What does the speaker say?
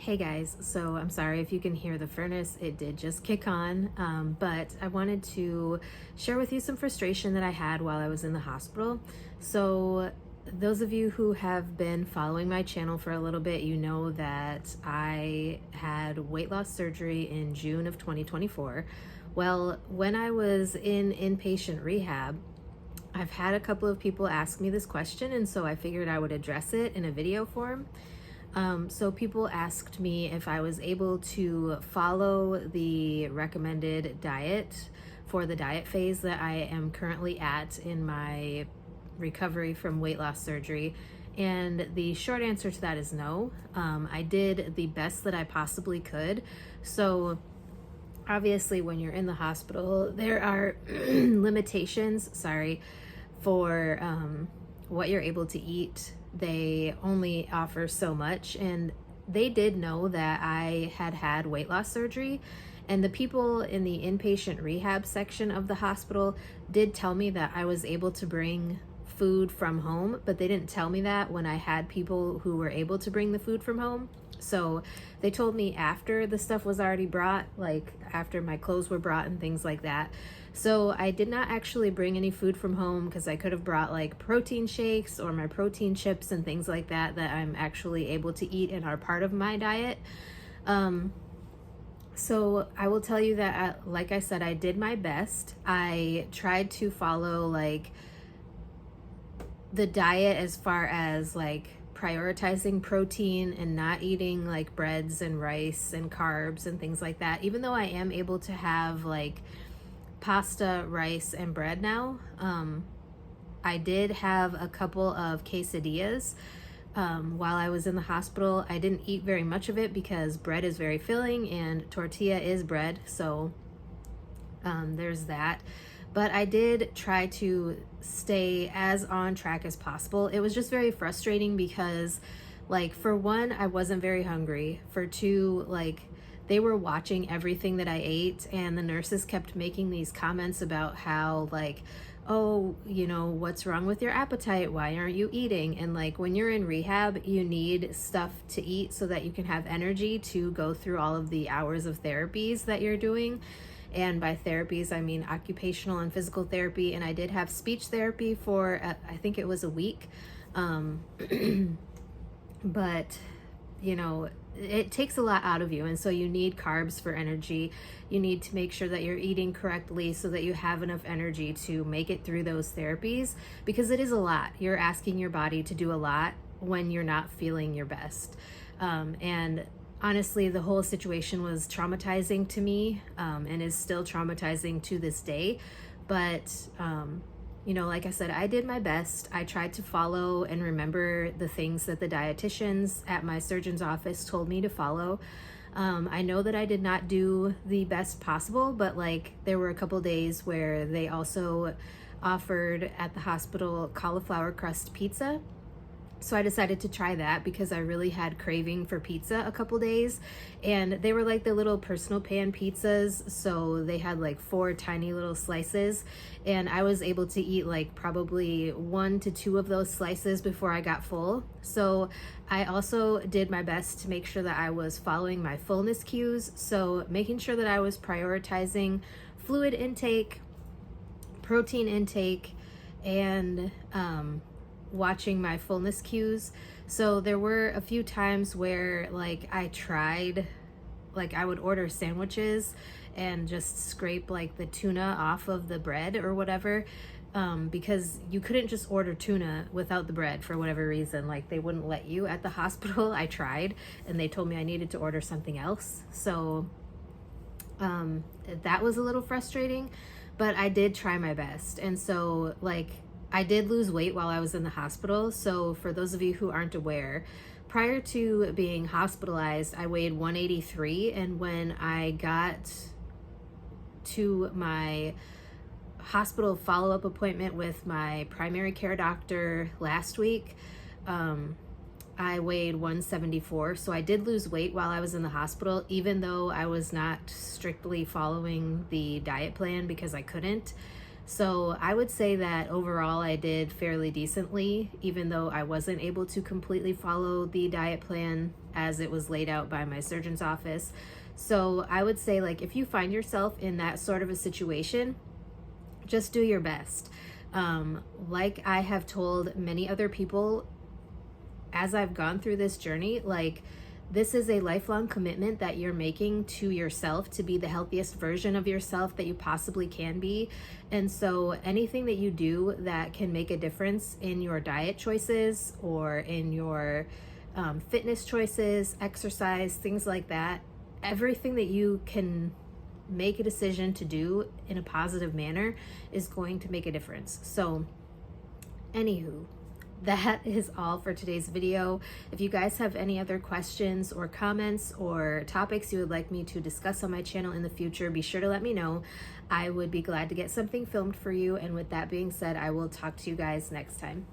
Hey guys, so I'm sorry if you can hear the furnace, it did just kick on, but I wanted to share with you some frustration that I had while I was in the hospital. So those of you who have been following my channel for a little bit, you know that I had weight loss surgery in June of 2024. Well, when I was in inpatient rehab, I've had a couple of people ask me this question, and so I figured I would address it in a video form. So people asked me if I was able to follow the recommended diet for the diet phase that I am currently at in my recovery from weight loss surgery. And the short answer to that is no. I did the best that I possibly could. So obviously when you're in the hospital, there are limitations, for what you're able to eat. They only offer so much, and they did know that I had had weight loss surgery, and the people in the inpatient rehab section of the hospital did tell me that I was able to bring food from home, but they didn't tell me that when I had people who were able to bring the food from home. So they told me after the stuff was already brought, like after my clothes were brought and things like that. So I did not actually bring any food from home because I could have brought like protein shakes or my protein chips and things like that I'm actually able to eat and are part of my diet. So I will tell you that, like I said, I did my best. I tried to follow like the diet as far as like prioritizing protein and not eating like breads and rice and carbs and things like that, even though I am able to have like pasta, rice, and bread now. I did have a couple of quesadillas while I was in the hospital. I didn't eat very much of it because bread is very filling and tortilla is bread, so there's that. But I did try to stay as on track as possible. It was just very frustrating because, like, for one, I wasn't very hungry. For two, like, they were watching everything that I ate, and the nurses kept making these comments about how, like, oh, you know, what's wrong with your appetite? Why aren't you eating? And like, when you're in rehab, you need stuff to eat so that you can have energy to go through all of the hours of therapies that you're doing. And by therapies, I mean occupational and physical therapy. And I did have speech therapy for, I think it was a week. But, you know, it takes a lot out of you. And so you need carbs for energy. You need to make sure that you're eating correctly so that you have enough energy to make it through those therapies, because it is a lot. You're asking your body to do a lot when you're not feeling your best. And honestly, the whole situation was traumatizing to me, and is still traumatizing to this day. But, you know, like I said, I did my best. I tried to follow and remember the things that the dietitians at my surgeon's office told me to follow. I know that I did not do the best possible, but like there were a couple days where they also offered at the hospital cauliflower crust pizza. So I decided to try that because I really had craving for pizza a couple days, and they were like the little personal pan pizzas. So they had like 4 tiny little slices, and I was able to eat like probably 1 to 2 of those slices before I got full. So I also did my best to make sure that I was following my fullness cues. So making sure that I was prioritizing fluid intake, protein intake, and watching my fullness cues. So there were a few times where like I tried, like I would order sandwiches and just scrape like the tuna off of the bread or whatever, because you couldn't just order tuna without the bread for whatever reason. Like they wouldn't let you at the hospital. I tried and they told me I needed to order something else. So that was a little frustrating, but I did try my best. And so like I did lose weight while I was in the hospital. So for those of you who aren't aware, prior to being hospitalized, I weighed 183. And when I got to my hospital follow-up appointment with my primary care doctor last week, I weighed 174. So I did lose weight while I was in the hospital, even though I was not strictly following the diet plan because I couldn't. So I would say that overall I did fairly decently, even though I wasn't able to completely follow the diet plan as it was laid out by my surgeon's office. So I would say, like, if you find yourself in that sort of a situation, just do your best. Like I have told many other people as I've gone through this journey, like, this is a lifelong commitment that you're making to yourself to be the healthiest version of yourself that you possibly can be. And so anything that you do that can make a difference in your diet choices or in your fitness choices, exercise, things like that, everything that you can make a decision to do in a positive manner is going to make a difference. So anywho, that is all for today's video. If you guys have any other questions or comments or topics you would like me to discuss on my channel in the future, be sure to let me know. I would be glad to get something filmed for you. And with that being said, I will talk to you guys next time.